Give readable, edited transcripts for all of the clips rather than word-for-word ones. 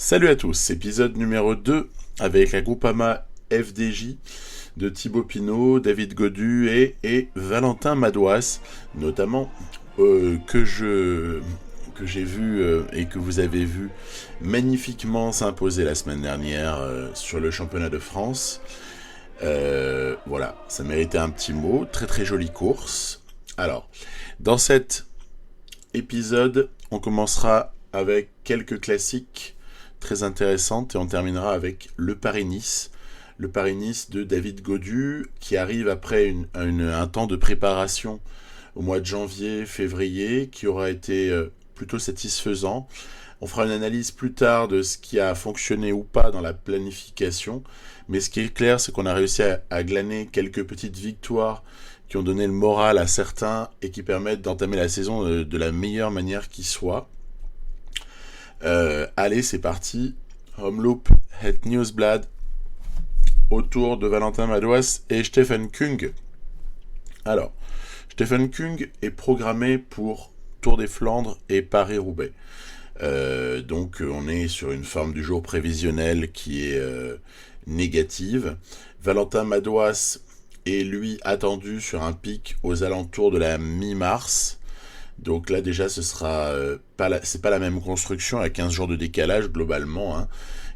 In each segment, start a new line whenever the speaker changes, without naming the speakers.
Salut à tous, épisode numéro 2 avec la Groupama FDJ de Thibaut Pinot, David Godu et Valentin Madouas, notamment que j'ai vu et que vous avez vu magnifiquement s'imposer la semaine dernière sur le championnat de France. Voilà, ça méritait un petit mot, très très jolie course. Alors, dans cet épisode, on commencera avec quelques classiques très intéressantes et on terminera avec le Paris-Nice. Le Paris-Nice de David Godu qui arrive après un temps de préparation au mois de janvier, février, qui aura été plutôt satisfaisant. On fera une analyse plus tard de ce qui a fonctionné ou pas dans la planification, mais ce qui est clair, c'est qu'on a réussi à glaner quelques petites victoires qui ont donné le moral à certains et qui permettent d'entamer la saison de la meilleure manière qui soit. Allez, c'est parti. Homeloop, Het Nieuwsblad, autour de Valentin Madouas et Stefan Kung. Alors, Stefan Kung est programmé pour Tour des Flandres et Paris-Roubaix. Donc on est sur une forme du jour prévisionnelle qui est négative. Valentin Madouas est lui attendu sur un pic aux alentours de la mi-mars. Donc là déjà ce sera c'est pas la même construction à 15 jours de décalage globalement, hein.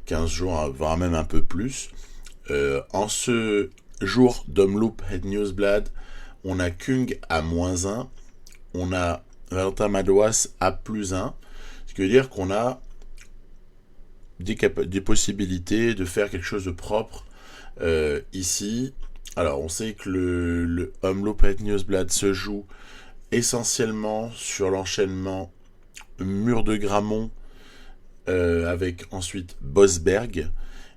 15 jours voire même un peu plus. En ce jour d'Homeloop Het Nieuwsblad, on a Kung à -1, on a Valentin Madouas à +1, ce qui veut dire qu'on a des possibilités de faire quelque chose de propre ici. Alors on sait que le Homeloop Het Nieuwsblad se joue essentiellement sur l'enchaînement Mur de Grammont avec ensuite Bosberg,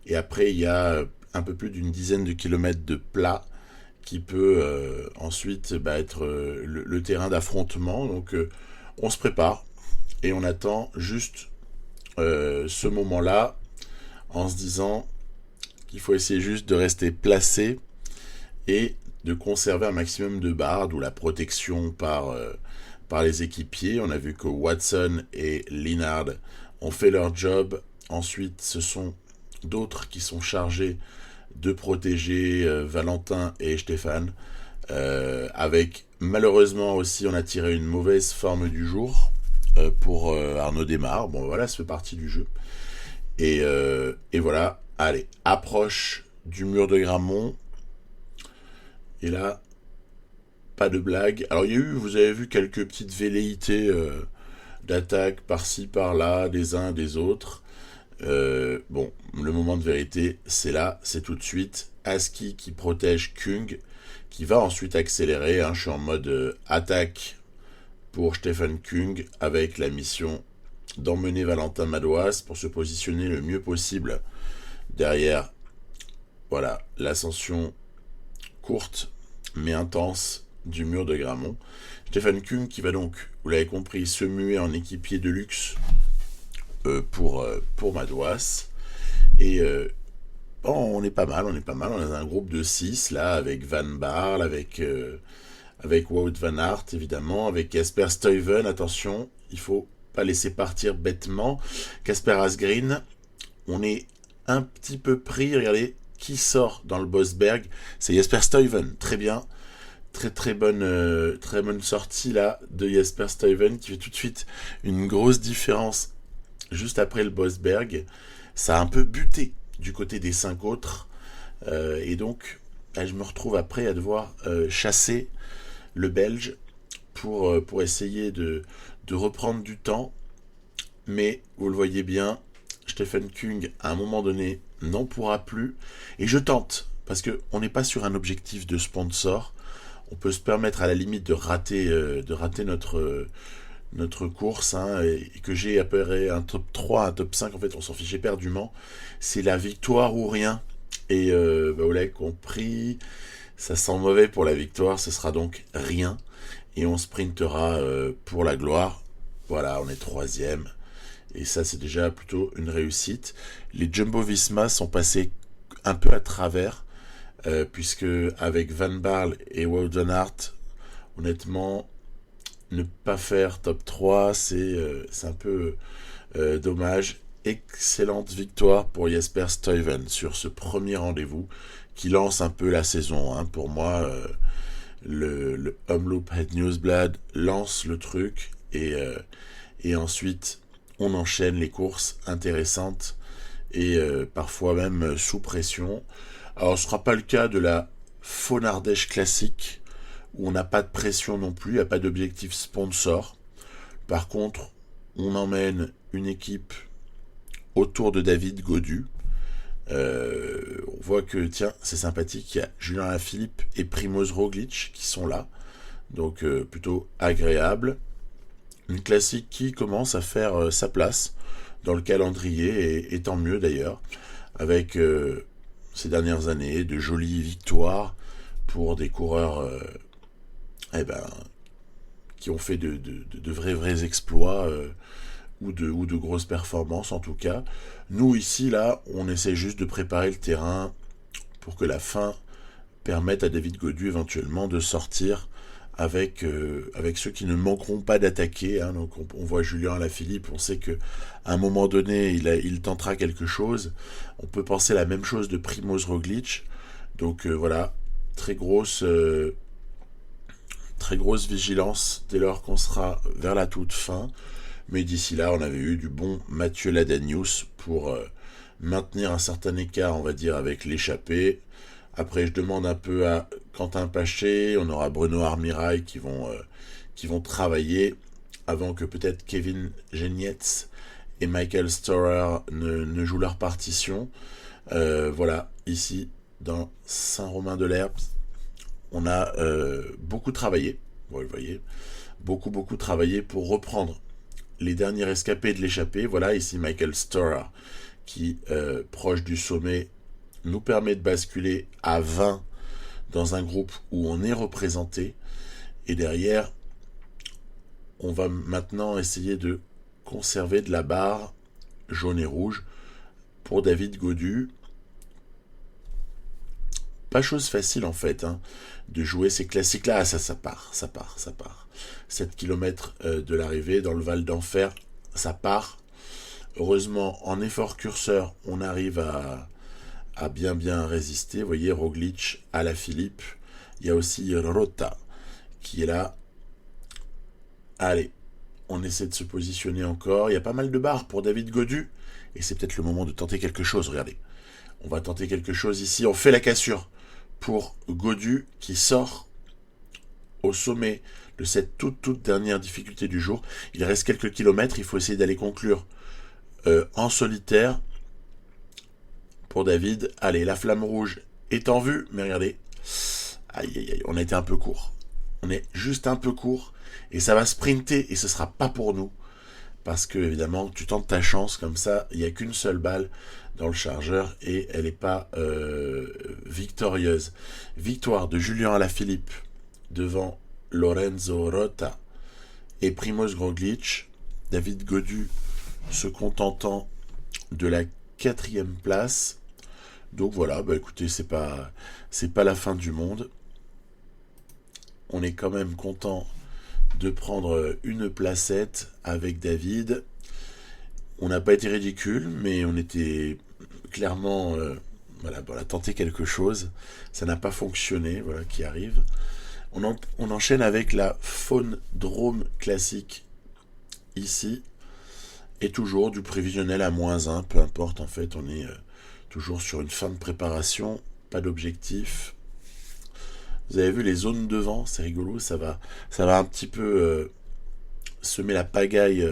et après il y a un peu plus d'une dizaine de kilomètres de plat qui peut ensuite être le terrain d'affrontement. Donc on se prépare et on attend juste ce moment-là en se disant qu'il faut essayer juste de rester placé et de conserver un maximum de barres, d'où la protection par les équipiers. On a vu que Watson et Linhard ont fait leur job. Ensuite, ce sont d'autres qui sont chargés de protéger Valentin et Stéphane. Avec malheureusement aussi, on a tiré une mauvaise forme du jour pour Arnaud Démare. Bon voilà, ça fait partie du jeu. Et voilà, allez, approche du mur de Grammont. Et là, pas de blague. Alors vous avez vu quelques petites velléités d'attaque par-ci, par-là, des uns, des autres. Bon, le moment de vérité, c'est là, c'est tout de suite. Aski qui protège Kung, qui va ensuite accélérer. Je suis en mode attaque pour Stefan Kung, avec la mission d'emmener Valentin Madouas pour se positionner le mieux possible derrière, voilà, l'ascension courte mais intense du mur de Grammont. Stefan Kung qui va donc, vous l'avez compris, se muer en équipier de luxe pour Madouas. Et on est pas mal. On est un groupe de 6 là, avec Van Baarle, avec Wout van Aert évidemment, avec Jasper Stuyven. Attention, il faut pas laisser partir bêtement Kasper Asgreen. On est un petit peu pris, regardez qui sort dans le Bosberg, c'est Jasper Stuyven. Très bien, très bonne sortie là de Jasper Stuyven qui fait tout de suite une grosse différence juste après le Bosberg. Ça a un peu buté du côté des 5 autres et donc je me retrouve après à devoir chasser le Belge pour essayer de reprendre du temps, mais vous le voyez bien, Stefan Kung à un moment donné n'en pourra plus, et je tente parce que on n'est pas sur un objectif de sponsor. On peut se permettre à la limite de rater notre course, et que j'ai appelé un top 3, un top 5, en fait on s'en fiche éperdument. C'est la victoire ou rien, et vous l'avez compris, ça sent mauvais pour la victoire, ce sera donc rien, et on sprintera pour la gloire. Voilà, on est 3e, et ça c'est déjà plutôt une réussite. Les Jumbo-Visma sont passés un peu à travers, puisque avec Van Baarle et Wout van Aert, honnêtement, ne pas faire top 3, c'est un peu dommage. excellente victoire pour Jesper Stuyven sur ce premier rendez-vous qui lance un peu la saison. Hein. Pour moi, le Omloop Het Nieuwsblad lance le truc et ensuite on enchaîne les courses intéressantes et parfois même sous pression. Alors ce ne sera pas le cas de la Faune-Ardèche classique où on n'a pas de pression non plus, il n'y a pas d'objectif sponsor. Par contre, on emmène une équipe autour de David Gaudu. On voit que, tiens, c'est sympathique, il y a Julien Alaphilippe et Primož Roglič qui sont là. Donc plutôt agréable. Une classique qui commence à faire sa place dans le calendrier, et tant mieux d'ailleurs, avec ces dernières années de jolies victoires pour des coureurs qui ont fait de vrais exploits ou de grosses performances en tout cas. Nous ici, là, on essaie juste de préparer le terrain pour que la fin permette à David Gaudu éventuellement de sortir avec ceux qui ne manqueront pas d'attaquer. Hein. Donc on voit Julien Alaphilippe, on sait qu'à un moment donné, il tentera quelque chose. On peut penser la même chose de Primož Roglič. Donc voilà, très grosse vigilance dès lors qu'on sera vers la toute fin. Mais d'ici là, on avait eu du bon Mathieu Ladanius pour maintenir un certain écart, on va dire, avec l'échappée. Après, je demande un peu à Quentin Paché, on aura Bruno Armirail qui vont travailler avant que peut-être Kevin Genietz et Michael Storer ne jouent leur partition. Voilà, ici, dans Saint-Romain-de-l'Herbe, on a beaucoup travaillé, vous le voyez, beaucoup travaillé pour reprendre les derniers rescapés de l'échappée. Voilà, ici Michael Storer qui, proche du sommet, nous permet de basculer à 20 dans un groupe où on est représenté. Et derrière, on va maintenant essayer de conserver de la barre jaune et rouge pour David Gaudu. Pas chose facile en fait, hein, de jouer ces classiques-là. Ah, ça part. 7 km de l'arrivée dans le Val d'Enfer, ça part. Heureusement, en effort curseur, on arrive à bien résister. Vous voyez, Roglič, Alaphilippe. Il y a aussi Rota qui est là. Allez, on essaie de se positionner encore. Il y a pas mal de barres pour David Gaudu. Et c'est peut-être le moment de tenter quelque chose. Regardez, on va tenter quelque chose ici. On fait la cassure pour Gaudu qui sort au sommet de cette toute dernière difficulté du jour. Il reste quelques kilomètres. Il faut essayer d'aller conclure en solitaire pour David. Allez, la flamme rouge est en vue. Mais regardez, aïe, on a été un peu court. On est juste un peu court. Et ça va sprinter et ce sera pas pour nous. Parce que, évidemment, tu tentes ta chance comme ça. Il n'y a qu'une seule balle dans le chargeur et elle n'est pas victorieuse. Victoire de Julien Alaphilippe devant Lorenzo Rota et Primož Roglič. David Gaudu se contentant de la 4e place. Donc voilà, écoutez, c'est pas la fin du monde. On est quand même content de prendre une placette avec David. On n'a pas été ridicule, mais on était clairement on a tenté quelque chose. Ça n'a pas fonctionné, voilà, qui arrive. On enchaîne avec la Faune Drôme classique ici. Et toujours du prévisionnel à -1, peu importe, en fait, on est toujours sur une fin de préparation, pas d'objectif. Vous avez vu les zones de vent, c'est rigolo, ça va un petit peu semer la pagaille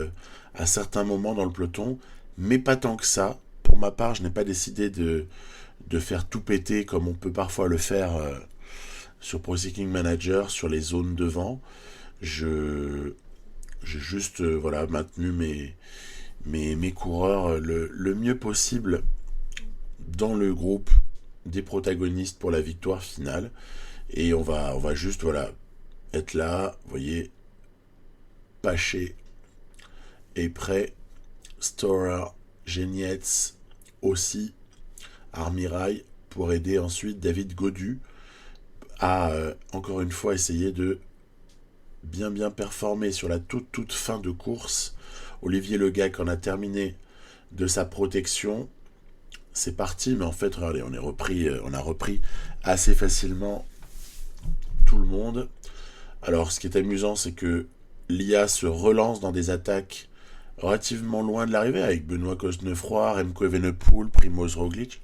à certains moments dans le peloton, mais pas tant que ça. Pour ma part, je n'ai pas décidé de faire tout péter comme on peut parfois le faire sur Pro Cycling Manager, sur les zones de vent. J'ai juste maintenu mes coureurs le mieux possible dans le groupe des protagonistes pour la victoire finale. Et on va juste être là, vous voyez, Paché est prêt, Storer, Genietz aussi, Armirail pour aider ensuite David Gaudu à encore une fois essayer de bien performer sur la toute fin de course. Olivier Legac en a terminé de sa protection. C'est parti, mais en fait, regardez, on a repris assez facilement tout le monde. Alors, ce qui est amusant, c'est que l'IA se relance dans des attaques relativement loin de l'arrivée, avec Benoît Cosnefroy, Remco Evenepoel, Primoz Roglic.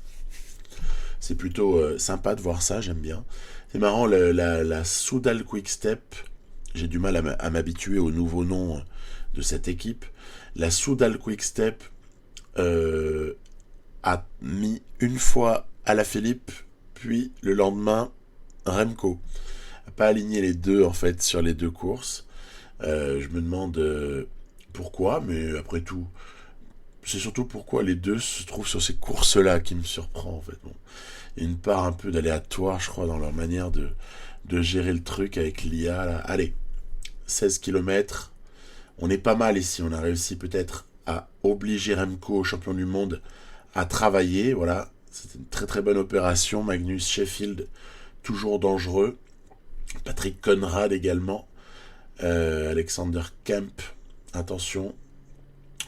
C'est plutôt sympa de voir ça, j'aime bien. C'est marrant, la Soudal Quick-Step, j'ai du mal à m'habituer au nouveau nom de cette équipe. La Soudal Quick-Step a mis une fois Alaphilippe, puis le lendemain Remco. A pas aligné les deux en fait sur les deux courses. Je me demande pourquoi, mais après tout, c'est surtout pourquoi les deux se trouvent sur ces courses-là qui me surprend en fait. Bon. Il y a une part un peu d'aléatoire, je crois, dans leur manière de gérer le truc avec l'IA. Là. Allez, 16 km. On est pas mal ici. On a réussi peut-être à obliger Remco, champion du monde, à travailler. Voilà, c'était une très très bonne opération. Magnus Sheffield, toujours dangereux. Patrick Conrad également. Alexander Kemp, attention.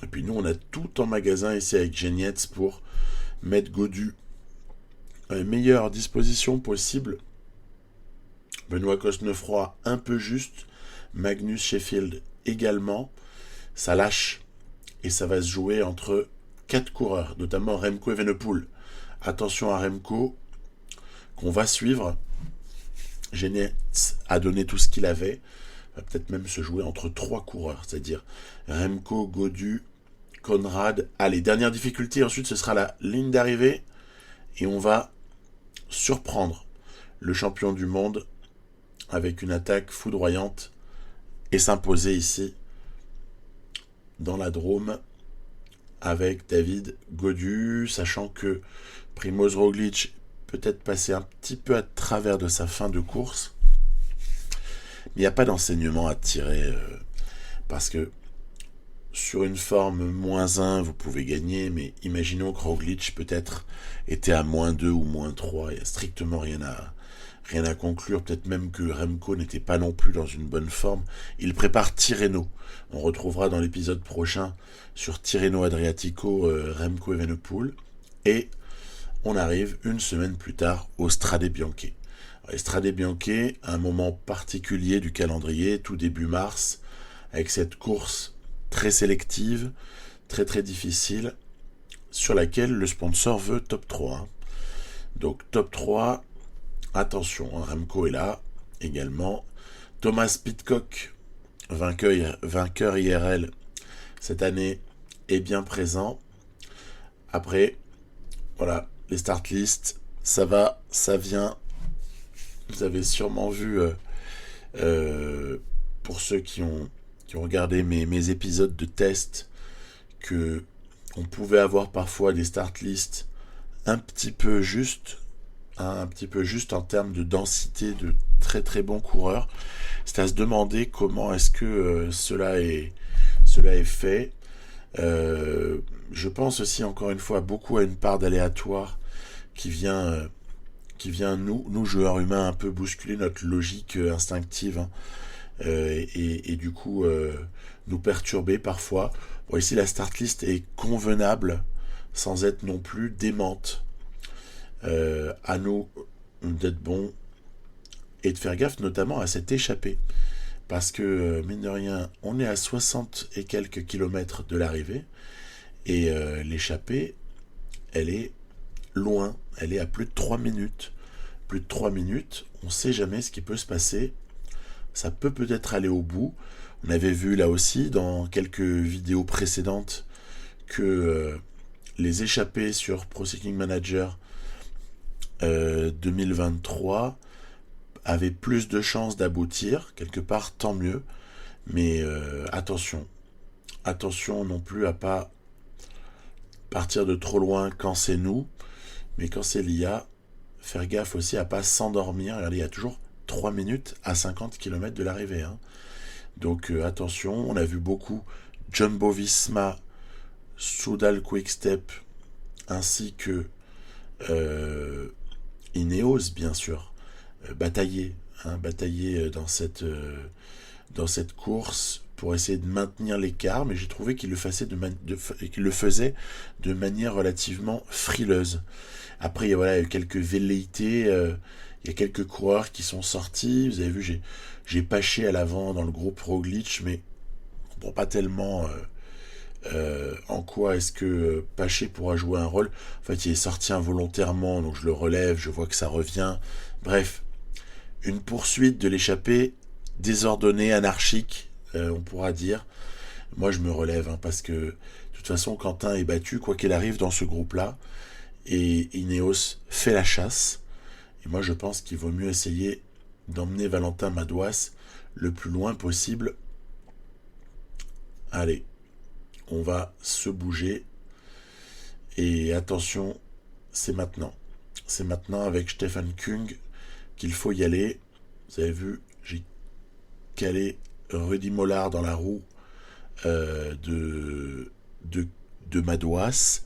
Et puis nous, on a tout en magasin ici avec Genietz pour mettre Godu à la meilleure disposition possible. Benoît Cosnefroy un peu juste. Magnus Sheffield également. Ça lâche et ça va se jouer entre 4 coureurs, notamment Remco Evenepoel. Attention à Remco, qu'on va suivre. Genietz a donné tout ce qu'il avait. Va peut-être même se jouer entre 3 coureurs, c'est-à-dire Remco, Godu, Conrad. Allez, dernière difficulté, ensuite ce sera la ligne d'arrivée et on va surprendre le champion du monde avec une attaque foudroyante et s'imposer ici dans la Drôme avec David Godu, sachant que Primoz Roglic peut-être passé un petit peu à travers de sa fin de course. Il n'y a pas d'enseignement à tirer parce que sur une forme -1, vous pouvez gagner, mais imaginons que Roglic peut-être était à -2 ou -3, il n'y a strictement rien à conclure, peut-être même que Remco n'était pas non plus dans une bonne forme. Il prépare Tirreno. On retrouvera dans l'épisode prochain sur Tirreno Adriatico Remco Evenepoel. Et on arrive une semaine plus tard au Strade Bianche. Strade Bianche, un moment particulier du calendrier, tout début mars, avec cette course très sélective, très très difficile, sur laquelle le sponsor veut top 3. Donc top 3, attention, Remco est là également. Thomas Pidcock, vainqueur IRL cette année, est bien présent. Après, voilà, les start lists, ça va, ça vient. Vous avez sûrement vu, pour ceux qui ont regardé mes épisodes de test, que on pouvait avoir parfois des start lists un petit peu justes, un petit peu juste en termes de densité de très très bons coureurs. C'est à se demander comment est-ce que cela est fait. Je pense aussi encore une fois beaucoup à une part d'aléatoire qui vient nous joueurs humains un peu bousculer notre logique instinctive, hein, et du coup nous perturber parfois. Bon, ici la start list est convenable sans être non plus démente. À nous d'être bons et de faire gaffe notamment à cette échappée, parce que mine de rien on est à 60 et quelques kilomètres de l'arrivée et l'échappée elle est loin, elle est à plus de 3 minutes. Plus de 3 minutes, on ne sait jamais ce qui peut se passer. Ça peut peut-être aller au bout. On avait vu là aussi dans quelques vidéos précédentes que les échappées sur Pro Cycling Manager 2023 avaient plus de chances d'aboutir. Quelque part, tant mieux. Mais attention non plus à pas partir de trop loin quand c'est nous, mais quand c'est l'IA, faire gaffe aussi à pas s'endormir. Regardez, il y a toujours 3 minutes à 50 km de l'arrivée. Hein. Donc attention, on a vu beaucoup Jumbo Visma, Soudal Quick-Step, ainsi que Ineos, bien sûr, batailler dans cette course. pour essayer de maintenir l'écart, mais j'ai trouvé qu'il qu'il le faisait de manière relativement frileuse. Après, voilà, il y a eu quelques velléités, il y a quelques coureurs qui sont sortis. Vous avez vu, j'ai Paché à l'avant dans le groupe Roglic, mais je comprends pas tellement en quoi est-ce que Paché pourra jouer un rôle. En fait, il est sorti involontairement, donc je le relève, je vois que ça revient. Bref, une poursuite de l'échappée désordonnée, anarchique, on pourra dire. Moi, je me relève, hein, parce que de toute façon, Quentin est battu, quoi qu'il arrive dans ce groupe-là, et Ineos fait la chasse. Et moi, je pense qu'il vaut mieux essayer d'emmener Valentin Madouas le plus loin possible. Allez, on va se bouger. Et attention, c'est maintenant. C'est maintenant avec Stefan Kung qu'il faut y aller. Vous avez vu, j'ai calé Rudy Mollard dans la roue de Madouas,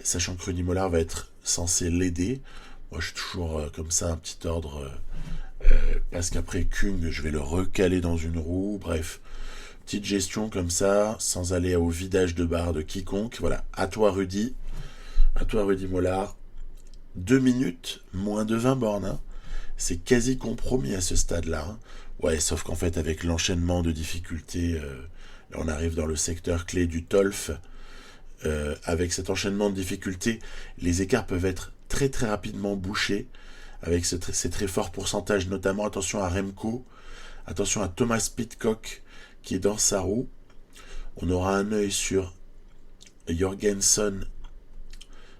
sachant que Rudy Mollard va être censé l'aider. Moi, je suis toujours comme ça, un petit ordre, parce qu'après Kung, je vais le recaler dans une roue. Bref, petite gestion comme ça, sans aller au vidage de barre de quiconque. Voilà, à toi Rudy Mollard. 2 minutes, moins de 20 bornes, hein. C'est quasi compromis à ce stade-là, hein. Ouais, sauf qu'en fait, avec l'enchaînement de difficultés, là, on arrive dans le secteur clé du Tolf. Avec cet enchaînement de difficultés, les écarts peuvent être très très rapidement bouchés, avec ces très forts pourcentages, notamment attention à Remco, attention à Thomas Pidcock qui est dans sa roue. On aura un œil sur Jorgensen,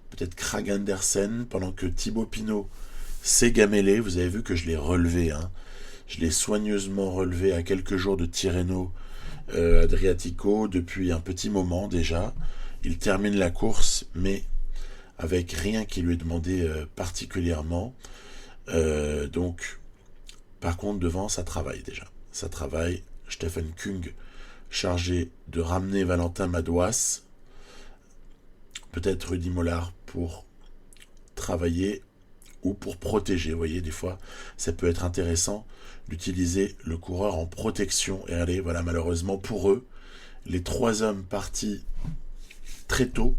peut-être Krag Andersen, pendant que Thibaut Pinot s'est gamellé. Vous avez vu que je l'ai relevé, hein. Je l'ai soigneusement relevé à quelques jours de Tirreno Adriatico depuis un petit moment déjà. Il termine la course, mais avec rien qui lui est demandé particulièrement. Donc, par contre, devant, ça travaille déjà. Ça travaille. Stefan Kung chargé de ramener Valentin Madouas. Peut-être Rudy Mollard pour travailler ou pour protéger. Vous voyez, des fois, ça peut être intéressant d'utiliser le coureur en protection. Et allez, voilà, malheureusement pour eux, les 3 hommes partis très tôt,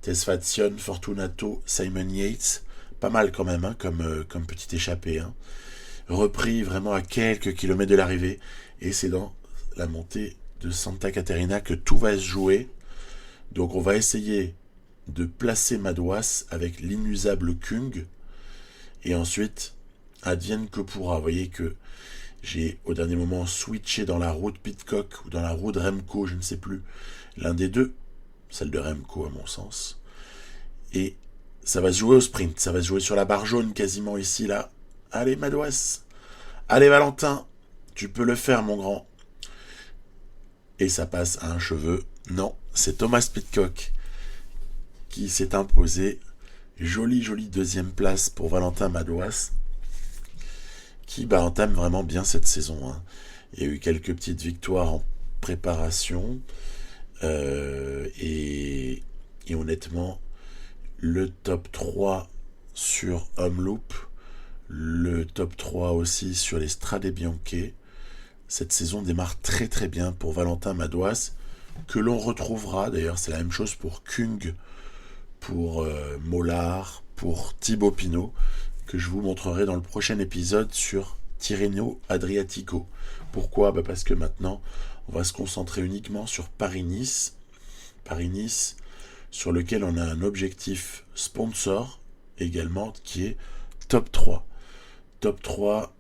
Tesfat Sion, Fortunato, Simon Yates, pas mal quand même, hein, comme petit échappé, hein. Repris vraiment à quelques kilomètres de l'arrivée, et c'est dans la montée de Santa Caterina que tout va se jouer. Donc on va essayer de placer Madouas avec l'inusable Kung, et ensuite advienne que pourra. Vous voyez que j'ai au dernier moment switché dans la roue de Pidcock ou dans la roue de Remco, je ne sais plus, l'un des deux, celle de Remco à mon sens, et ça va se jouer au sprint, ça va se jouer sur la barre jaune quasiment ici là. Allez Madouas, allez Valentin, tu peux le faire mon grand. Et ça passe à un cheveu. Non, c'est Thomas Pidcock qui s'est imposé. Jolie deuxième place pour Valentin Madouas, qui entame vraiment bien cette saison, hein. Il y a eu quelques petites victoires en préparation, et honnêtement, le top 3 sur Omloop, le top 3 aussi sur les Strade Bianche. Cette saison démarre très très bien pour Valentin Madouas, que l'on retrouvera, d'ailleurs c'est la même chose pour Kung, pour Mollard, pour Thibaut Pinot, que je vous montrerai dans le prochain épisode sur Tirreno Adriatico. Pourquoi ? Parce que maintenant, on va se concentrer uniquement sur Paris-Nice. Paris-Nice, sur lequel on a un objectif sponsor également, qui est top 3. Top 3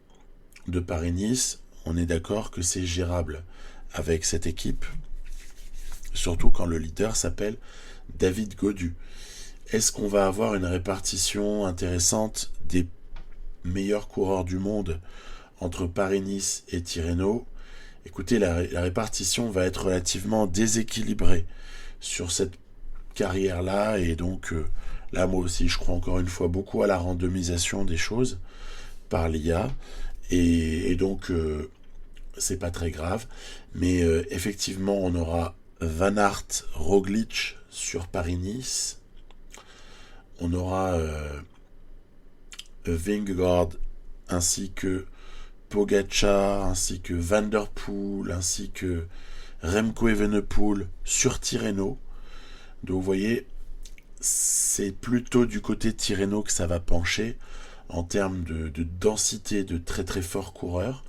de Paris-Nice, on est d'accord que c'est gérable avec cette équipe, surtout quand le leader s'appelle David Gaudu. Est-ce qu'on va avoir une répartition intéressante des meilleurs coureurs du monde entre Paris-Nice et Tirreno ? Écoutez, la répartition va être relativement déséquilibrée sur cette carrière-là, et donc là, moi aussi, je crois encore une fois beaucoup à la randomisation des choses par l'IA, et donc c'est pas très grave, mais effectivement, on aura Van Aert, Roglic sur Paris-Nice. On aura Vingegaard ainsi que Pogačar, ainsi que Van der Poel, ainsi que Remco Evenepoel sur Tirreno. Donc vous voyez, c'est plutôt du côté Tirreno que ça va pencher en termes de densité de très très forts coureurs.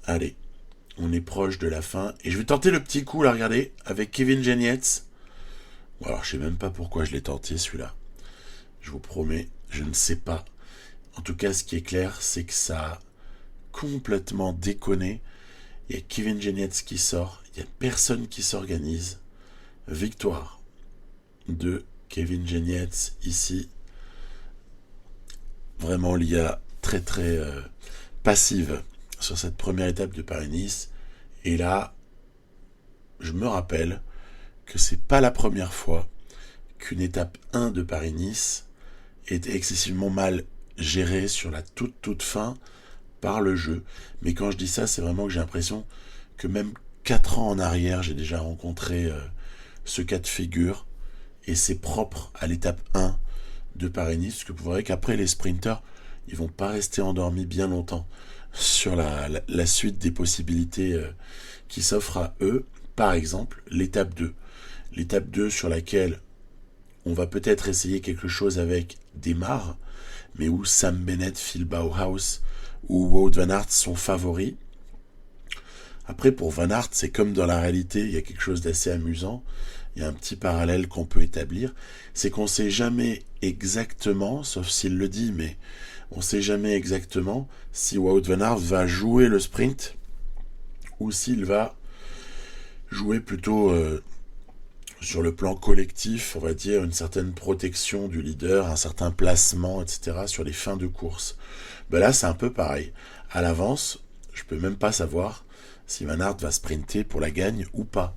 Allez, on est proche de la fin. Et je vais tenter le petit coup, là, regardez, avec Kevin Genietz. Bon, alors, je sais même pas pourquoi je l'ai tenté, celui-là. Je vous promets, je ne sais pas. En tout cas, ce qui est clair, c'est que ça a complètement déconné. Il y a Kevin Genietz qui sort. Il n'y a personne qui s'organise. Victoire de Kevin Genietz ici. Vraiment, l'IA très très passive sur cette première étape de Paris-Nice. Et là, je me rappelle que c'est pas la première fois qu'une étape 1 de Paris-Nice est excessivement mal gérée sur la toute fin par le jeu. Mais quand je dis ça, c'est vraiment que j'ai l'impression que même 4 ans en arrière, j'ai déjà rencontré ce cas de figure. Et c'est propre à l'étape 1 de Paris-Nice, parce que vous verrez qu'après les sprinters, ils vont pas rester endormis bien longtemps sur la suite des possibilités qui s'offrent à eux. Par exemple, l'étape 2. L'étape 2 sur laquelle on va peut-être essayer quelque chose avec Demar, mais où Sam Bennett, Phil Bauhaus ou Wout van Aert sont favoris. Après, pour Van Aert, c'est comme dans la réalité, il y a quelque chose d'assez amusant. Il y a un petit parallèle qu'on peut établir. C'est qu'on ne sait jamais exactement, sauf s'il le dit, mais on ne sait jamais exactement si Wout van Aert va jouer le sprint ou s'il va jouer plutôt sur le plan collectif, on va dire, une certaine protection du leader, un certain placement, etc. sur les fins de course. Ben là, c'est un peu pareil. À l'avance, je ne peux même pas savoir si Van Aert va sprinter pour la gagne ou pas.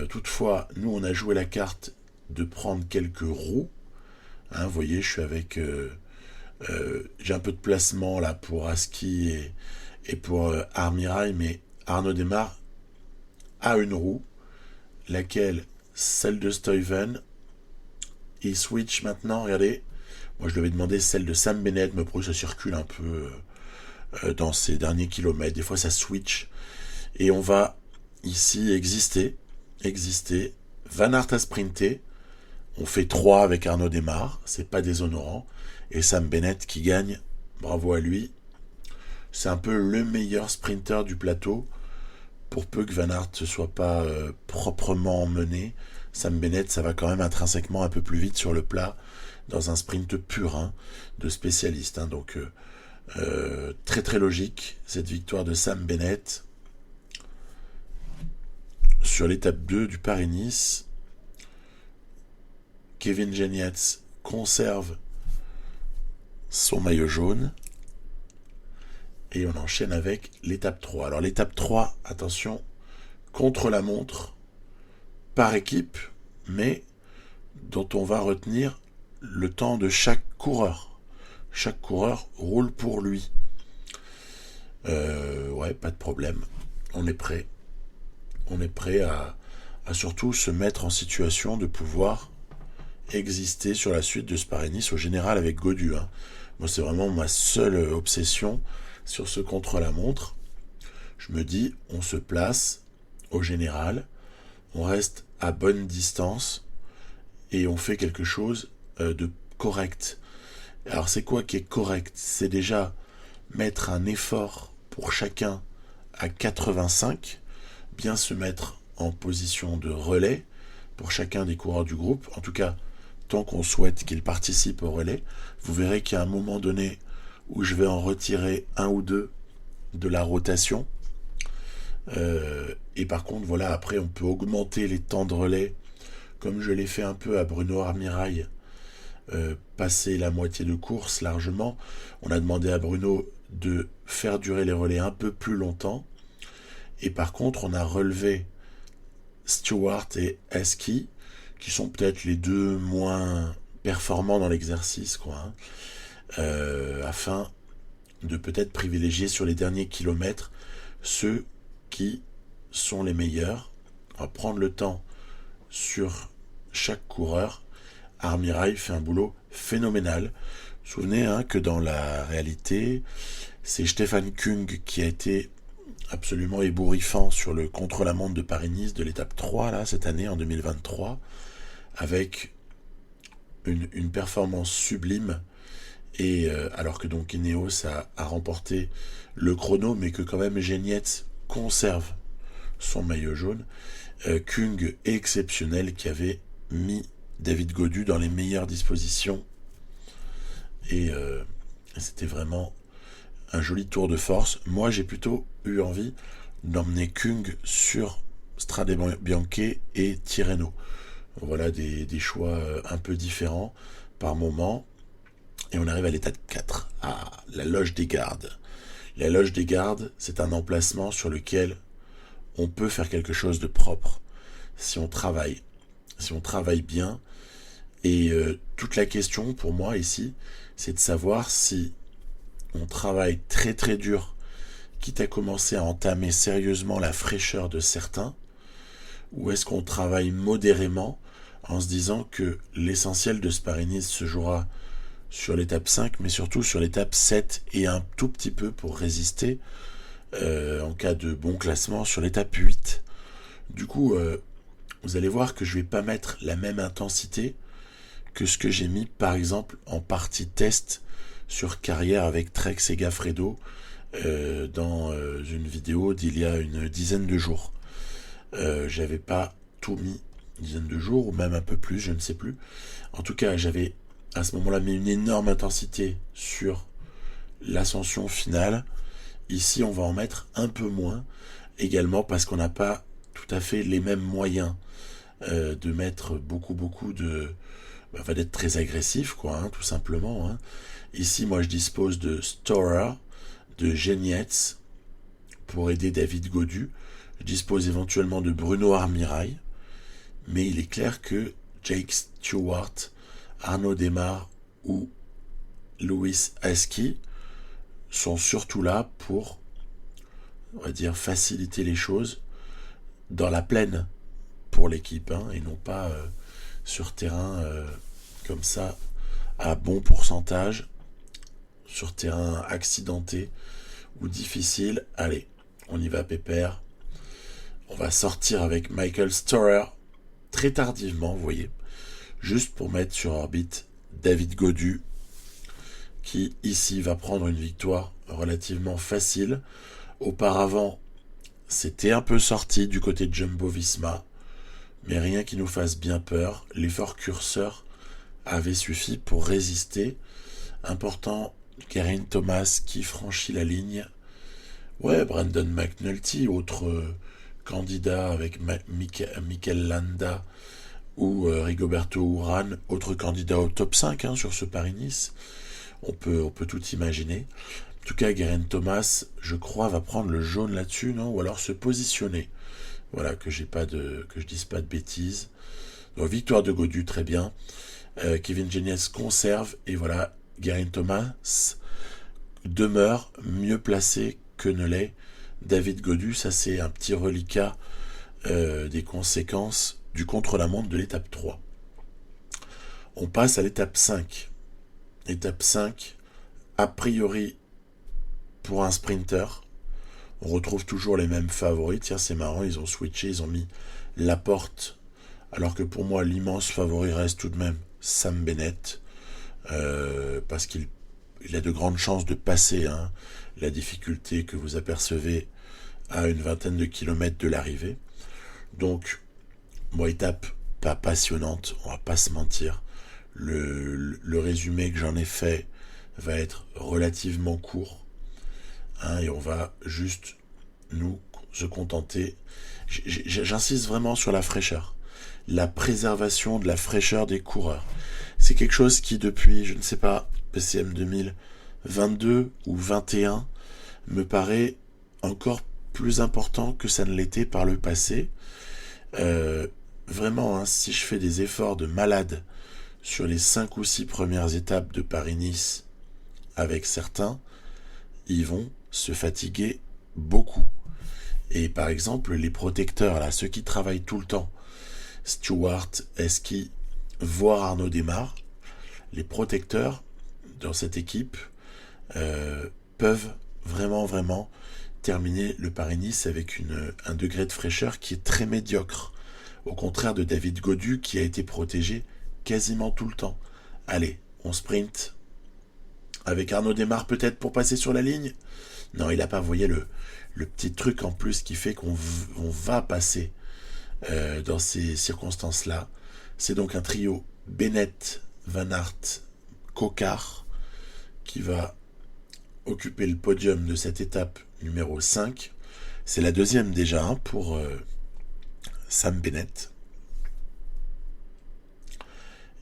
Toutefois, nous, on a joué la carte de prendre quelques roues. Hein, vous voyez, je suis avec... j'ai un peu de placement là pour Aski et pour Armirail, mais Arnaud Démare a une roue, laquelle, celle de Stuyven. Il switch maintenant, regardez. Moi, je devais demander celle de Sam Bennett, mais pour eux, ça circule un peu dans ces derniers kilomètres. Des fois, ça switch. Et on va ici exister. Van Aert a sprinté. On fait 3 avec Arnaud Démare. C'est pas déshonorant. Et Sam Bennett qui gagne. Bravo à lui. C'est un peu le meilleur sprinter du plateau. Pour peu que Van Aert ne soit pas proprement mené, Sam Bennett, ça va quand même intrinsèquement un peu plus vite sur le plat dans un sprint pur de spécialiste. Donc très très logique cette victoire de Sam Bennett sur l'étape 2 du Paris-Nice. Kevin Genietz conserve son maillot jaune. Et on enchaîne avec l'étape 3. Alors l'étape 3, attention, contre la montre, par équipe, mais dont on va retenir le temps de chaque coureur. Chaque coureur roule pour lui. Ouais, pas de problème. On est prêt. On est prêt à surtout se mettre en situation de pouvoir exister sur la suite de ce Paris-Nice au général avec Gaudu. Moi, c'est vraiment ma seule obsession sur ce contre-la-montre. Je me dis, on se place au général, on reste à bonne distance et on fait quelque chose de correct. Alors c'est quoi qui est correct? C'est déjà mettre un effort pour chacun à 85, bien se mettre en position de relais pour chacun des coureurs du groupe, en tout cas tant qu'on souhaite qu'ils participent au relais. Vous verrez qu'à un moment donné où je vais en retirer un ou deux de la rotation. Et par contre, voilà, après, on peut augmenter les temps de relais, comme je l'ai fait un peu à Bruno Armirail, passer la moitié de course largement. On a demandé à Bruno de faire durer les relais un peu plus longtemps. Et par contre, on a relevé Stewart et Aski, qui sont peut-être les deux moins performants dans l'exercice, afin de peut-être privilégier sur les derniers kilomètres ceux qui sont les meilleurs. On va prendre le temps sur chaque coureur. Armirail fait un boulot phénoménal. Vous vous souvenez que dans la réalité, c'est Stefan Kung qui a été absolument ébouriffant sur le contre-la-montre de Paris-Nice de l'étape 3, là, cette année, en 2023, avec une performance sublime. Et alors que donc Ineos a remporté le chrono, mais que quand même Genietz conserve son maillot jaune, Kung exceptionnel qui avait mis David Gaudu dans les meilleures dispositions. Et c'était vraiment un joli tour de force. Moi, j'ai plutôt eu envie d'emmener Kung sur Strade Bianche et Tirreno. Voilà des choix un peu différents par moment. Et on arrive à l'étape 4, la Loge des Gardes. La Loge des Gardes, c'est un emplacement sur lequel on peut faire quelque chose de propre si on travaille bien. Et toute la question pour moi ici, c'est de savoir si on travaille très très dur, quitte à commencer à entamer sérieusement la fraîcheur de certains, ou est-ce qu'on travaille modérément en se disant que l'essentiel de ce Paris-Nice se jouera sur l'étape 5, mais surtout sur l'étape 7 et un tout petit peu pour résister en cas de bon classement sur l'étape 8. Du coup, vous allez voir que je vais pas mettre la même intensité que ce que j'ai mis par exemple en partie test sur Carrière avec Trek et Gaffredo dans une vidéo d'il y a une dizaine de jours. J'avais pas tout mis, une dizaine de jours ou même un peu plus, je ne sais plus. En tout cas, j'avais à ce moment-là mis une énorme intensité sur l'ascension finale. Ici, on va en mettre un peu moins, également parce qu'on n'a pas tout à fait les mêmes moyens de mettre beaucoup de... d'être très agressif, quoi, hein, tout simplement. Hein. Ici, moi, je dispose de Storer, de Genietz, pour aider David Gaudu. Je dispose éventuellement de Bruno Armirail, mais il est clair que Jake Stewart, Arnaud Démare ou Louis Aski sont surtout là pour, on va dire, faciliter les choses dans la plaine pour l'équipe, hein, et non pas sur terrain comme ça, à bon pourcentage, sur terrain accidenté ou difficile. Allez, on y va pépère. On va sortir avec Michael Storer très tardivement, vous voyez, juste pour mettre sur orbite David Gaudu, qui ici va prendre une victoire relativement facile. Auparavant, c'était un peu sorti du côté de Jumbo-Visma, mais rien qui nous fasse bien peur. L'effort curseur avait suffi pour résister. Important, Geraint Thomas qui franchit la ligne. Ouais, Brandon McNulty, autre candidat avec Mikel Landa ou Rigoberto Urán, autre candidat au top 5 hein, sur ce Paris-Nice. On peut tout imaginer. En tout cas, Geraint Thomas, je crois, va prendre le jaune là-dessus, non? Ou alors se positionner. Voilà, que je dise pas de bêtises. Donc, victoire de Gaudu, très bien. Kevin Genietz conserve. Et voilà, Geraint Thomas demeure mieux placé que ne l'est David Gaudu. Ça, c'est un petit reliquat des conséquences du contre-la-montre de l'étape 3. On passe à l'étape 5. Étape 5, a priori, pour un sprinter, on retrouve toujours les mêmes favoris. Tiens, c'est marrant, ils ont switché, ils ont mis Laporte, alors que pour moi, l'immense favori reste tout de même Sam Bennett, parce qu'il a de grandes chances de passer hein, la difficulté que vous apercevez à une vingtaine de kilomètres de l'arrivée. Donc, étape pas passionnante, on va pas se mentir. Le résumé que j'en ai fait va être relativement court hein, et on va juste nous se contenter. J'insiste vraiment sur la fraîcheur, la préservation de la fraîcheur des coureurs. C'est quelque chose qui depuis, je ne sais pas, PCM 2022 ou 21 me paraît encore plus important que ça ne l'était par le passé. Vraiment, hein, si je fais des efforts de malade sur les 5 ou 6 premières étapes de Paris-Nice avec certains, ils vont se fatiguer beaucoup. Et par exemple, les protecteurs, là, ceux qui travaillent tout le temps, Stewart, Aski, voire Arnaud Démare, les protecteurs dans cette équipe peuvent vraiment terminé le Paris-Nice avec un degré de fraîcheur qui est très médiocre. Au contraire de David Gaudu qui a été protégé quasiment tout le temps. Allez, on sprint. Avec Arnaud Desmar peut-être pour passer sur la ligne. Non, il n'a pas, vous voyez, le petit truc en plus qui fait qu'on va passer dans ces circonstances-là. C'est donc un trio Bennett, Van Aert, Coquard qui va occuper le podium de cette étape numéro 5. C'est la deuxième déjà pour Sam Bennett.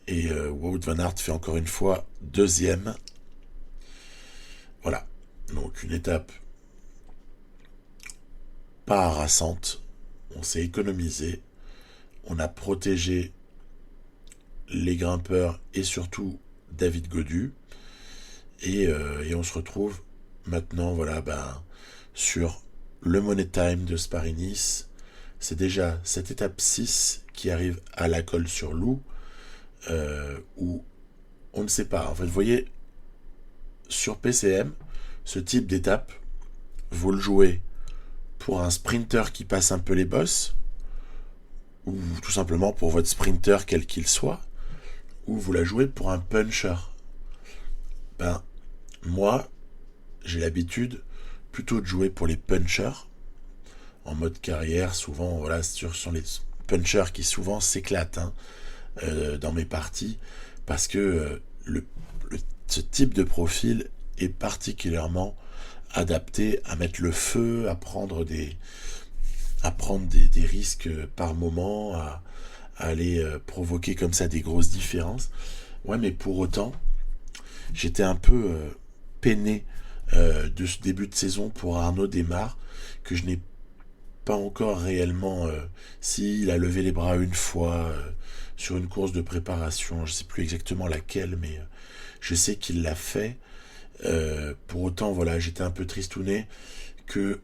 Et Wout Van Aert fait encore une fois deuxième. Voilà, donc une étape pas harassante. On s'est économisé. On a protégé les grimpeurs et surtout David Gaudu. Et on se retrouve maintenant sur le Money Time de ce Paris-Nice. C'est déjà cette étape 6 qui arrive à la Colle-sur-Loup, où on ne sait pas. En fait, vous voyez, sur PCM, ce type d'étape, vous le jouez pour un sprinter qui passe un peu les bosses, ou tout simplement pour votre sprinter quel qu'il soit, ou vous la jouez pour un puncher. Moi, j'ai l'habitude plutôt de jouer pour les punchers en mode carrière. Souvent, voilà, ce sont les punchers qui souvent s'éclatent dans mes parties parce que ce type de profil est particulièrement adapté à mettre le feu, à prendre des risques par moment, à aller provoquer comme ça des grosses différences. Ouais, mais pour autant, j'étais un peu peiné de ce début de saison pour Arnaud Desmar, que je n'ai pas encore réellement... s'il a levé les bras une fois sur une course de préparation, je ne sais plus exactement laquelle, mais je sais qu'il l'a fait. Pour autant, voilà, j'étais un peu tristouné que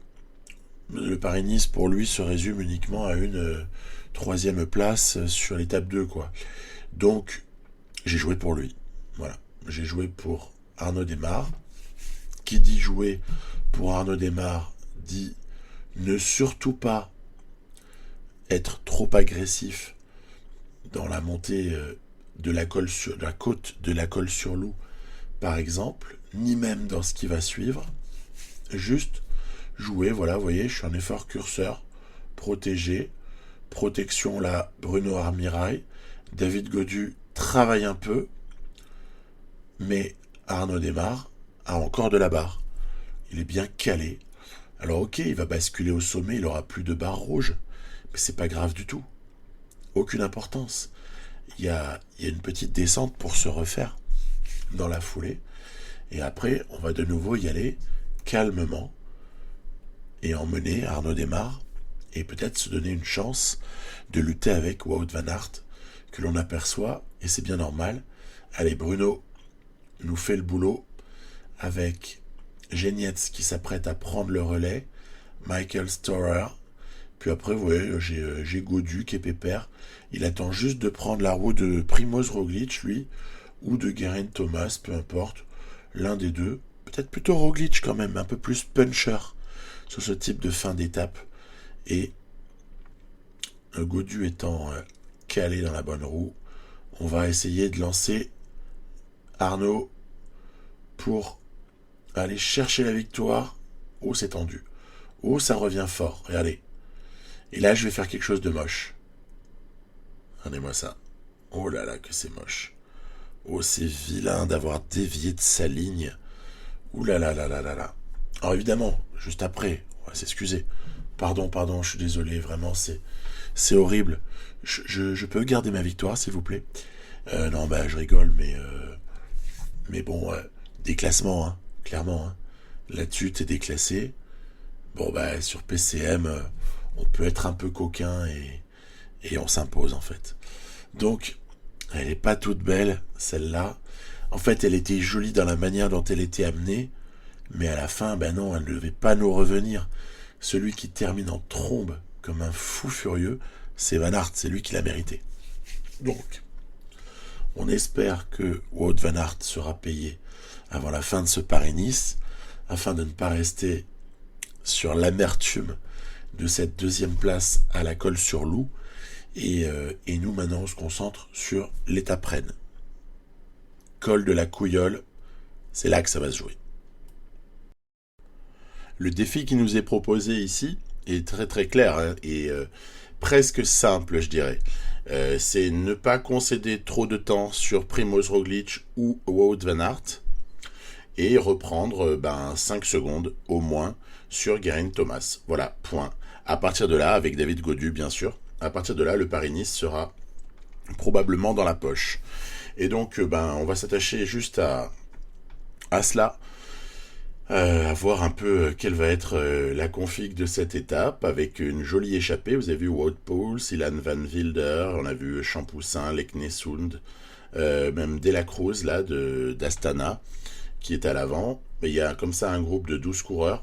le Paris-Nice, pour lui, se résume uniquement à une troisième place sur l'étape 2, quoi. Donc, j'ai joué pour lui. Voilà. J'ai joué pour Arnaud Desmar. Qui dit jouer pour Arnaud Desmar dit ne surtout pas être trop agressif dans la montée de la côte de la Colle-sur-Loup, par exemple, ni même dans ce qui va suivre. Juste jouer, voilà, vous voyez, je suis un effort curseur, protégé, protection là, Bruno Armirail, David Gaudu travaille un peu, mais Arnaud Desmar a encore de la barre. Il est bien calé. Alors ok, il va basculer au sommet, il aura plus de barre rouge, mais c'est pas grave du tout. Aucune importance. Il y a une petite descente pour se refaire dans la foulée, et après on va de nouveau y aller calmement et emmener Arnaud Desmar et peut-être se donner une chance de lutter avec Wout Van Aert que l'on aperçoit, et c'est bien normal. Allez, Bruno nous fait le boulot avec Genietz qui s'apprête à prendre le relais, Michael Storer, puis après vous voyez j'ai Gaudu qui est pépère, il attend juste de prendre la roue de Primož Roglič lui, ou de Geraint Thomas, peu importe, l'un des deux, peut-être plutôt Roglič quand même, un peu plus puncher sur ce type de fin d'étape, et Gaudu étant calé dans la bonne roue, on va essayer de lancer Arnaud pour aller chercher la victoire. Oh, c'est tendu. Oh, ça revient fort. Regardez. Et là, je vais faire quelque chose de moche. Regardez-moi ça. Oh là là, que c'est moche. Oh, c'est vilain d'avoir dévié de sa ligne. Ouh là là là là là là. Alors évidemment, juste après, on va s'excuser. Pardon, je suis désolé, vraiment, c'est horrible. Je peux garder ma victoire, s'il vous plaît? Non, je rigole, mais bon, déclassement, hein, clairement. Hein. Là-dessus, t'es déclassé. Bon, sur PCM, on peut être un peu coquin et on s'impose, en fait. Donc, elle n'est pas toute belle, celle-là. En fait, elle était jolie dans la manière dont elle était amenée, mais à la fin, non, elle ne devait pas nous revenir. Celui qui termine en trombe comme un fou furieux, c'est Van Aert, c'est lui qui l'a mérité. Donc, on espère que Wout Van Aert sera payé avant la fin de ce Paris-Nice, afin de ne pas rester sur l'amertume de cette deuxième place à la Colle-sur-Loup. Et nous, maintenant, on se concentre sur l'étape Rennes. Col de la Couillole, c'est là que ça va se jouer. Le défi qui nous est proposé ici est très très clair hein, et presque simple, je dirais. C'est ne pas concéder trop de temps sur Primoz Roglic ou Wout van Aert et reprendre 5 secondes au moins sur Geraint Thomas. Voilà, point. À partir de là, avec David Gaudu bien sûr, à partir de là, le Paris-Nice sera probablement dans la poche. Et donc, on va s'attacher juste à cela, à voir un peu quelle va être la config de cette étape, avec une jolie échappée. Vous avez vu Wout Poels, Ilan Van Wilder, on a vu Champoussin, Leknesund, même De La Cruz là, d'Astana, qui est à l'avant. Mais il y a comme ça un groupe de 12 coureurs,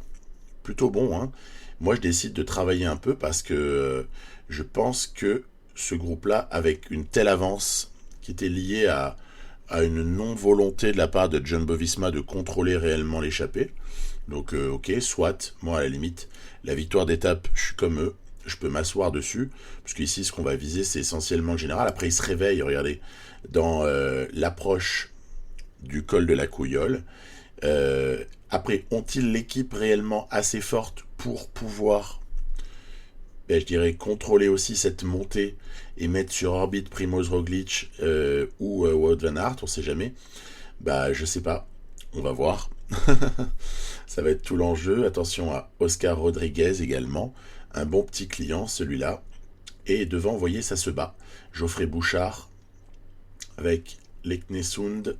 plutôt bon. Hein. Moi, je décide de travailler un peu parce que je pense que ce groupe-là, avec une telle avance qui était liée à une non-volonté de la part de Jumbo-Visma de contrôler réellement l'échappée. Donc, ok, soit, moi à la limite, la victoire d'étape, je suis comme eux, je peux m'asseoir dessus, parce qu'ici, ce qu'on va viser, c'est essentiellement le général. Après, ils se réveillent, regardez, dans l'approche du col de la Couillole. Après, ont-ils l'équipe réellement assez forte pour pouvoir, je dirais, contrôler aussi cette montée et mettre sur orbite Primoz Roglic ou Wout van Aert, on sait jamais. Je sais pas, on va voir. Ça va être tout l'enjeu. Attention à Oscar Rodriguez également, un bon petit client celui-là. Et devant, vous voyez, ça se bat. Geoffrey Bouchard avec Leknesund.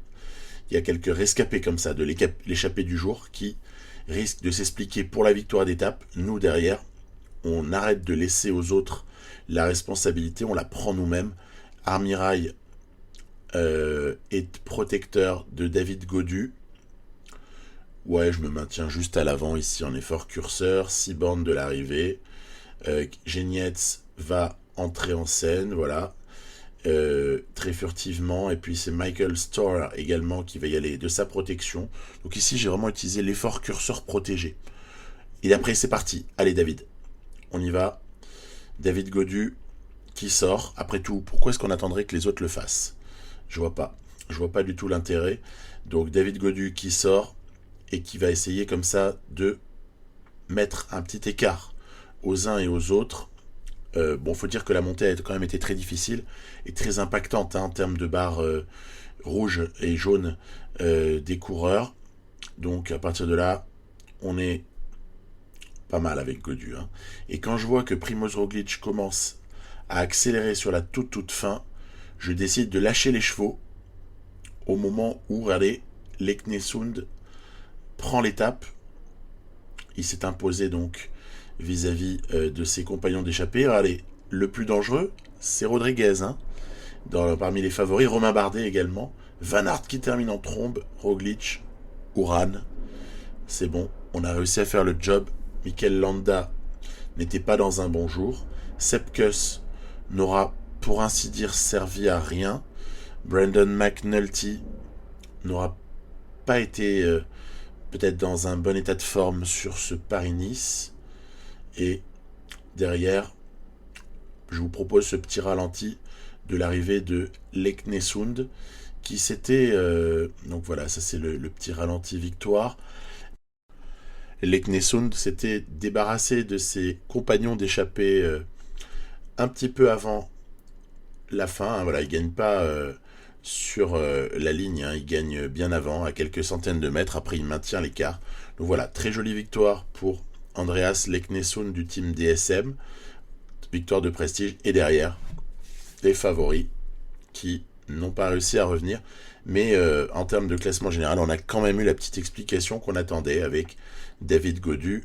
Il y a quelques rescapés comme ça de l'échappée du jour qui risquent de s'expliquer pour la victoire d'étape. Nous derrière, on arrête de laisser aux autres la responsabilité, on la prend nous-mêmes. Armirail est protecteur de David Gaudu. Ouais, je me maintiens juste à l'avant ici en effort curseur, 6 bornes de l'arrivée. Genietz va entrer en scène, voilà, très furtivement. Et puis c'est Michael Storer également qui va y aller de sa protection. Donc ici, j'ai vraiment utilisé l'effort curseur protégé. Et après, c'est parti. Allez, David, on y va. David Gaudu qui sort. Après tout, pourquoi est-ce qu'on attendrait que les autres le fassent ? Je vois pas. Je vois pas du tout l'intérêt. Donc David Gaudu qui sort et qui va essayer comme ça de mettre un petit écart aux uns et aux autres. Faut dire que la montée a quand même été très difficile et très impactante en termes de barres rouges et jaunes des coureurs. Donc à partir de là, on est pas mal avec Gaudu. Hein. Et quand je vois que Primoz Roglic commence à accélérer sur la toute fin, je décide de lâcher les chevaux au moment où, regardez, Leknesund prend l'étape. Il s'est imposé donc vis-à-vis de ses compagnons d'échappée. Allez, le plus dangereux, c'est Rodriguez, hein, parmi les favoris. Romain Bardet également. Van Aert qui termine en trombe. Roglic, Uran. C'est bon, on a réussi à faire le job. Mikel Landa n'était pas dans un bon jour. Sepkus n'aura pour ainsi dire servi à rien. Brandon McNulty n'aura pas été peut-être dans un bon état de forme sur ce Paris-Nice. Et derrière, je vous propose ce petit ralenti de l'arrivée de Leknesund qui s'était... donc voilà, ça c'est le petit ralenti victoire. Leknesund s'était débarrassé de ses compagnons d'échappée un petit peu avant la fin. Hein, voilà, il ne gagne pas sur la ligne, hein, il gagne bien avant, à quelques centaines de mètres. Après, il maintient l'écart. Donc voilà, très jolie victoire pour Andreas Leknesund du team DSM. Victoire de prestige. Et derrière, les favoris qui n'ont pas réussi à revenir. Mais en termes de classement général, on a quand même eu la petite explication qu'on attendait avec David Gaudu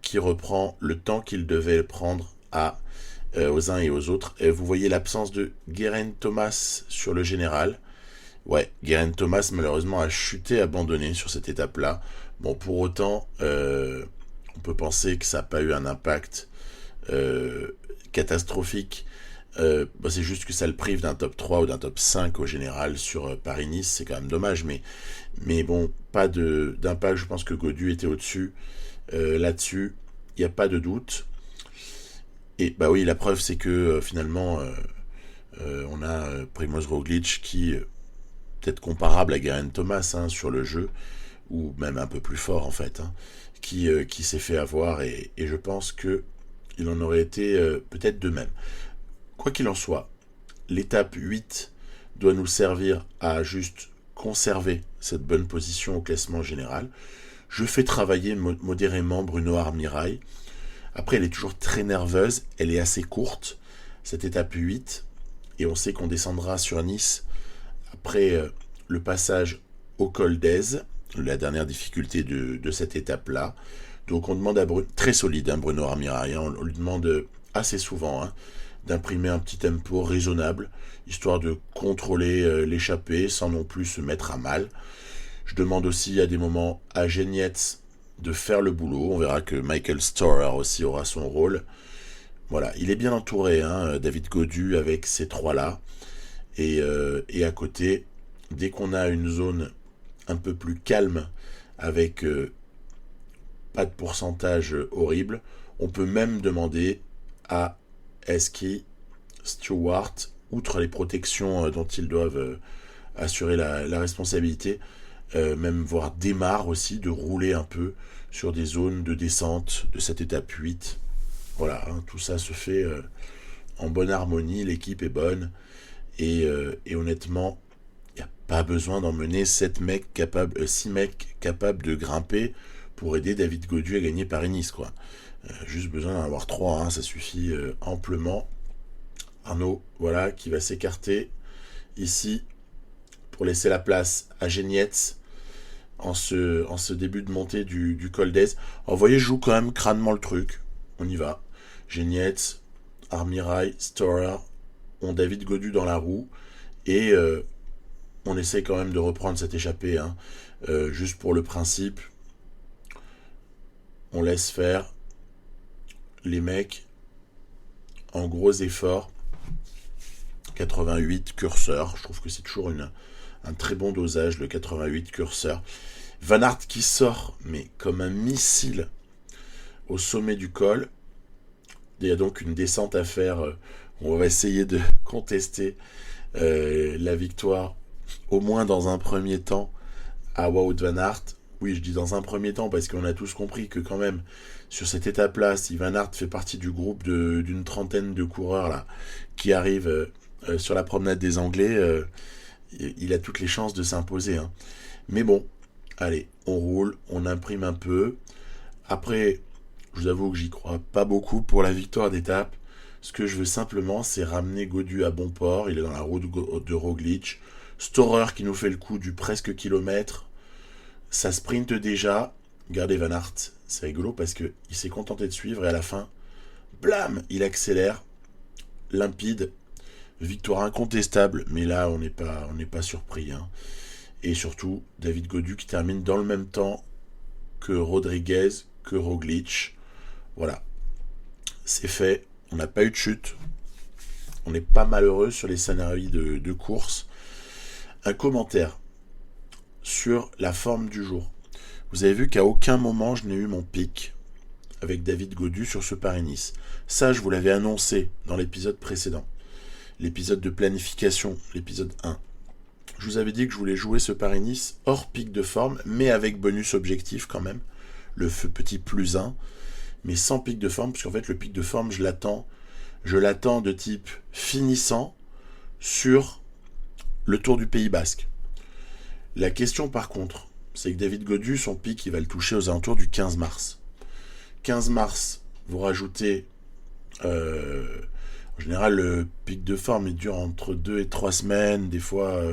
qui reprend le temps qu'il devait prendre aux uns et aux autres. Et vous voyez l'absence de Geraint Thomas sur le général. Ouais, Geraint Thomas malheureusement a chuté, abandonné sur cette étape-là. Bon, pour autant, on peut penser que ça n'a pas eu un impact catastrophique. C'est juste que ça le prive d'un top 3 ou d'un top 5 au général sur Paris-Nice, c'est quand même dommage, mais bon, pas d'impact. Je pense que Gaudu était au-dessus Là-dessus, il n'y a pas de doute. Et bah oui, la preuve, c'est que finalement, on a Primoz Roglic qui, peut-être comparable à Geraint Thomas hein, sur le jeu, ou même un peu plus fort en fait, hein, qui s'est fait avoir et je pense que il en aurait été peut-être de même. Quoi qu'il en soit, l'étape 8 doit nous servir à juste conserver cette bonne position au classement général. Je fais travailler modérément Bruno Armirail. Après, elle est toujours très nerveuse, elle est assez courte, cette étape 8, et on sait qu'on descendra sur Nice après le passage au col d'Aise, la dernière difficulté de cette étape-là. Donc on demande à très solide hein, Bruno Armirail, hein, on lui demande assez souvent hein, d'imprimer un petit tempo raisonnable, histoire de contrôler l'échappée sans non plus se mettre à mal. Je demande aussi à des moments à Genietz de faire le boulot. On verra que Michael Storer aussi aura son rôle. Voilà, il est bien entouré, hein, David Gaudu avec ces trois-là. Et à côté, dès qu'on a une zone un peu plus calme, avec pas de pourcentage horrible, on peut même demander à Eski, Stewart, outre les protections dont ils doivent assurer la responsabilité, même voire démarre aussi, de rouler un peu sur des zones de descente de cette étape 8. Voilà, hein, tout ça se fait en bonne harmonie, l'équipe est bonne, et honnêtement, il n'y a pas besoin d'emmener 6 mecs capables de grimper pour aider David Gaudu à gagner Paris-Nice, quoi. Juste besoin d'en avoir 3, hein, ça suffit amplement. Arnaud, voilà, qui va s'écarter ici pour laisser la place à Genietz en ce début de montée du col d'Aise. Alors, vous voyez, je joue quand même crânement le truc. On y va. Genietz, Armirail, Storer ont David Gaudu dans la roue et on essaie quand même de reprendre cette échappée. Hein. Juste pour le principe, on laisse faire les mecs en gros effort. 88 curseurs. Je trouve que c'est toujours un très bon dosage, le 88 curseurs. Van Aert qui sort, mais comme un missile au sommet du col. Il y a donc une descente à faire. On va essayer de contester la victoire, au moins dans un premier temps, à Wout Van Aert. Oui, je dis dans un premier temps parce qu'on a tous compris que quand même, sur cette étape-là, si Van Aert fait partie du groupe d'une trentaine de coureurs là, qui arrivent sur la promenade des Anglais, il a toutes les chances de s'imposer. Hein. Mais bon, allez, on roule, on imprime un peu. Après, je vous avoue que j'y crois pas beaucoup pour la victoire d'étape. Ce que je veux simplement, c'est ramener Gaudu à bon port. Il est dans la roue de Roglic. Storer qui nous fait le coup du presque kilomètre. Ça sprinte déjà. Regardez Van Aert, c'est rigolo parce qu'il s'est contenté de suivre et à la fin, blam, il accélère. Limpide. Victoire incontestable, mais là on n'est pas surpris. Hein. Et surtout, David Gaudu qui termine dans le même temps que Rodriguez, que Roglic. Voilà, c'est fait. On n'a pas eu de chute. On n'est pas malheureux sur les scénarios de course. Un commentaire sur la forme du jour. Vous avez vu qu'à aucun moment je n'ai eu mon pic avec David Gaudu sur ce Paris-Nice. Ça, je vous l'avais annoncé dans l'épisode précédent. L'épisode de planification, l'épisode 1. Je vous avais dit que je voulais jouer ce Paris-Nice hors pic de forme, mais avec bonus objectif quand même. Le petit plus 1. Mais sans pic de forme, parce qu'en fait le pic de forme je l'attends de type finissant sur le Tour du Pays Basque. La question par contre, c'est que David Gaudu, son pic, il va le toucher aux alentours du 15 mars. 15 mars, vous rajoutez en général le pic de forme il dure entre 2 et 3 semaines, des fois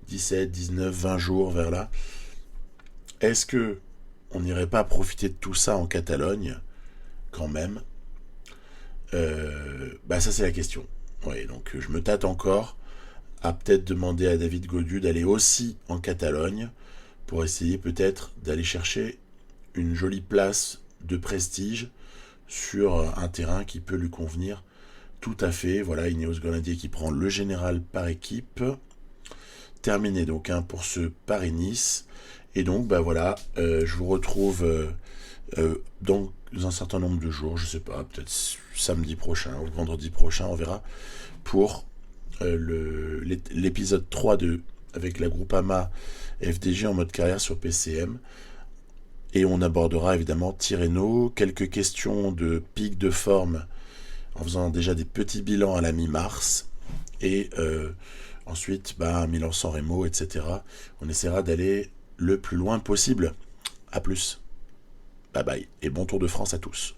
17, 19, 20 jours vers là. Est-ce que on n'irait pas profiter de tout ça en Catalogne quand même? Ça c'est la question. Oui, donc je me tâte encore à peut-être demander à David Gaudu d'aller aussi en Catalogne pour essayer peut-être d'aller chercher une jolie place de prestige sur un terrain qui peut lui convenir tout à fait. Voilà, Ineos Grenadier qui prend le général par équipe. Terminé donc pour ce Paris-Nice. Et donc voilà, je vous retrouve dans un certain nombre de jours, je sais pas, peut-être samedi prochain ou vendredi prochain, on verra, pour l'épisode 3 avec la Groupama FDJ en mode carrière sur PCM. Et on abordera évidemment Tirreno, quelques questions de pic de forme en faisant déjà des petits bilans à la mi-mars. Et ensuite, Milan-San Remo, etc. On essaiera d'aller le plus loin possible. A plus. Bye bye et bon Tour de France à tous.